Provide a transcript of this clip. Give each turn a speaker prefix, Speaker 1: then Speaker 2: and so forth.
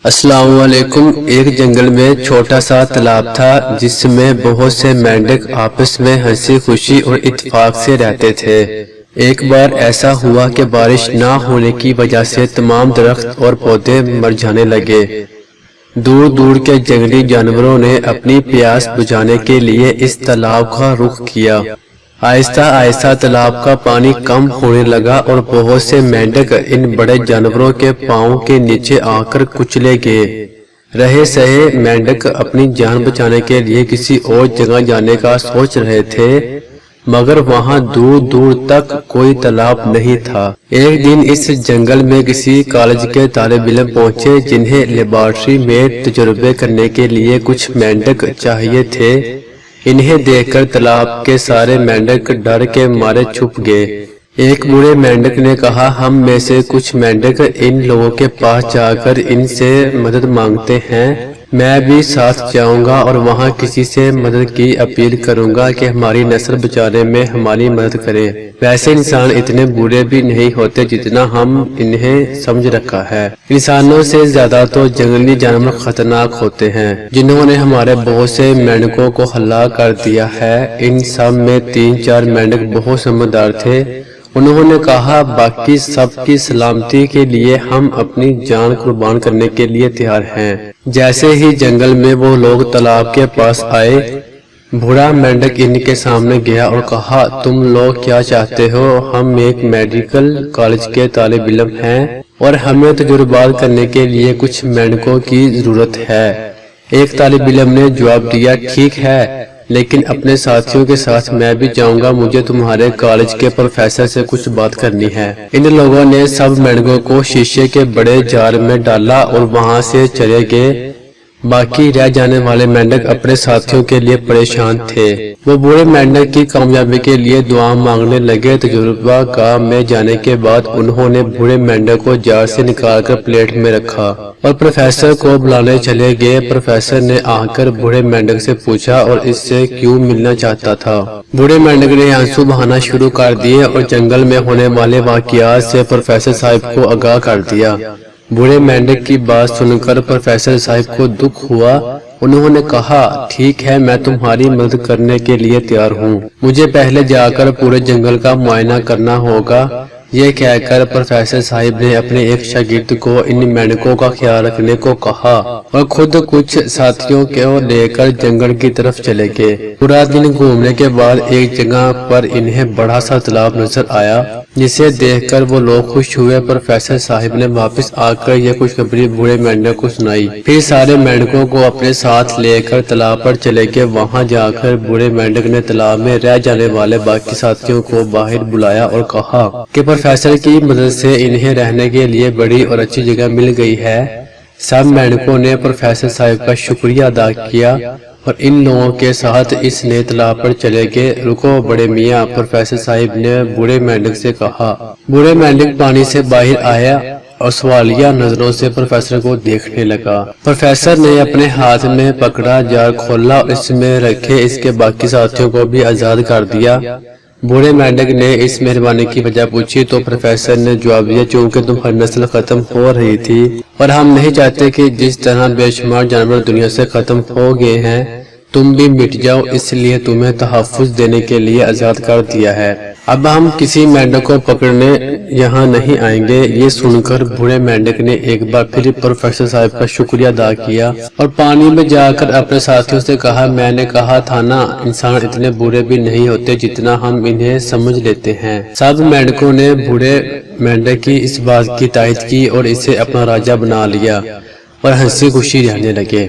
Speaker 1: السلام علیکم۔ ایک جنگل میں چھوٹا سا تالاب تھا جس میں بہت سے مینڈک آپس میں ہنسی خوشی اور اتفاق سے رہتے تھے۔ ایک بار ایسا ہوا کہ بارش نہ ہونے کی وجہ سے تمام درخت اور پودے مر جانے لگے۔ دور دور کے جنگلی جانوروں نے اپنی پیاس بجھانے کے لیے اس تالاب کا رخ کیا۔ آہستہ آہستہ تالاب کا پانی کم ہونے لگا اور بہت سے مینڈک ان بڑے جانوروں کے پاؤں کے نیچے آ کر کچلے گئے۔ رہے سہے مینڈک اپنی جان بچانے کے لیے کسی اور جگہ جانے کا سوچ رہے تھے، مگر وہاں دور دور تک کوئی تالاب نہیں تھا۔ ایک دن اس جنگل میں کسی کالج کے طالب علم پہنچے جنہیں لیبارٹری میں تجربے کرنے کے لیے کچھ مینڈک چاہیے تھے۔ انہیں دیکھ کر تالاب کے سارے مینڈک ڈر کے مارے چھپ گئے۔ ایک بوڑھے مینڈک نے کہا، ہم میں سے کچھ مینڈک ان لوگوں کے پاس جا کر ان سے مدد مانگتے ہیں۔ میں بھی ساتھ جاؤں گا اور وہاں کسی سے مدد کی اپیل کروں گا کہ ہماری نسل بچانے میں ہماری مدد کرے۔ ویسے انسان اتنے برے بھی نہیں ہوتے جتنا ہم انہیں سمجھ رکھا ہے۔ انسانوں سے زیادہ تو جنگلی جانور خطرناک ہوتے ہیں جنہوں نے ہمارے بہت سے مینڈکوں کو ہلاک کر دیا ہے۔ ان سب میں 3-4 مینڈک بہت سمجھدار تھے۔ انہوں نے کہا، باقی سب کی سلامتی کے لیے ہم اپنی جان قربان کرنے کے لیے تیار ہیں۔ جیسے ہی جنگل میں وہ لوگ تالاب کے پاس آئے، بوڑھا مینڈک ان کے سامنے گیا اور کہا، تم لوگ کیا چاہتے ہو؟ ہم ایک میڈیکل کالج کے طالب علم ہیں اور ہمیں تجربات کرنے کے لیے کچھ مینڈکوں کی ضرورت ہے۔ ایک طالب علم نے جواب دیا، ٹھیک ہے، لیکن اپنے ساتھیوں کے ساتھ میں بھی جاؤں گا، مجھے تمہارے کالج کے پروفیسر سے کچھ بات کرنی ہے۔ ان لوگوں نے سب مینڈکوں کو شیشے کے بڑے جال میں ڈالا اور وہاں سے چلے گئے۔ باقی رہ جانے والے مینڈک اپنے ساتھیوں کے لیے پریشان تھے۔ وہ بوڑھے مینڈک کی کامیابی کے لیے دعا مانگنے لگے۔ تجربہ گاہ میں جانے کے بعد انہوں نے بوڑھے مینڈک کو جال سے نکال کر پلیٹ میں رکھا اور پروفیسر کو بلانے چلے گئے۔ پروفیسر نے آ کر بوڑھے مینڈک سے پوچھا اور اس سے کیوں ملنا چاہتا تھا۔ بوڑھے مینڈک نے آنسو بہانا شروع کر دیے اور جنگل میں ہونے والے واقعات سے پروفیسر صاحب کو آگاہ کر دیا۔ بوڑھے مینڈک کی بات سن کر پروفیسر صاحب کو دکھ ہوا۔ انہوں نے کہا، ٹھیک ہے، میں تمہاری مدد کرنے کے لیے تیار ہوں، مجھے پہلے جا کر پورے جنگل کا معائنہ کرنا ہوگا۔ یہ کہہ کر پروفیسر صاحب نے اپنے ایک شاگرد کو ان مینڈکوں کا خیال رکھنے کو کہا اور خود کچھ ساتھیوں کو لے کر جنگل کی طرف چلے گئے۔ پورا دن گھومنے کے بعد ایک جگہ پر انہیں بڑا سا تالاب نظر آیا جسے دیکھ کر وہ لوگ خوش ہوئے۔ پروفیسر صاحب نے واپس آ کر یہ خوشخبری بوڑھے مینڈک کو سنائی۔ پھر سارے مینڈکوں کو اپنے ساتھ لے کر تالاب پر چلے گئے۔ وہاں جا کر بوڑھے مینڈک نے تالاب میں رہ جانے والے باقی ساتھیوں کو باہر بلایا اور کہا کہ پروفیسر کی مدد سے انہیں رہنے کے لیے بڑی اور اچھی جگہ مل گئی ہے۔ سب مینڈکوں نے پروفیسر صاحب کا شکریہ ادا کیا اور ان لوگوں کے ساتھ اس نئے تالاب پر چلے گئے۔ رکو بڑے میاں، پروفیسر صاحب نے بوڑھے مینڈک سے کہا۔ بوڑھے مینڈک پانی سے باہر آیا اور سوالیہ نظروں سے پروفیسر کو دیکھنے لگا۔ پروفیسر نے اپنے ہاتھ میں پکڑا جال کھولا اور اس میں رکھے اس کے باقی ساتھیوں کو بھی آزاد کر دیا۔ بوڑھے مینڈک نے اس مہربانی کی وجہ پوچھی تو پروفیسر نے جواب دیا، چونکہ تمہاری نسل ختم ہو رہی تھی اور ہم نہیں چاہتے کہ جس طرح بے شمار جانور دنیا سے ختم ہو گئے ہیں تم بھی مٹ جاؤ، اس لیے تمہیں تحفظ دینے کے لیے آزاد کر دیا ہے۔ اب ہم کسی مینڈک کو پکڑنے یہاں نہیں آئیں گے۔ یہ سن کر بوڑھے مینڈک نے ایک بار پھر پروفیسر صاحب کا شکریہ ادا کیا اور پانی میں جا کر اپنے ساتھیوں سے کہا، میں نے کہا تھا نا، انسان اتنے برے بھی نہیں ہوتے جتنا ہم انہیں سمجھ لیتے ہیں۔ سب مینڈکوں نے بوڑھے مینڈک کی اس بات کی تائید کی اور اسے اپنا راجا بنا لیا اور ہنسی خوشی رہنے لگے۔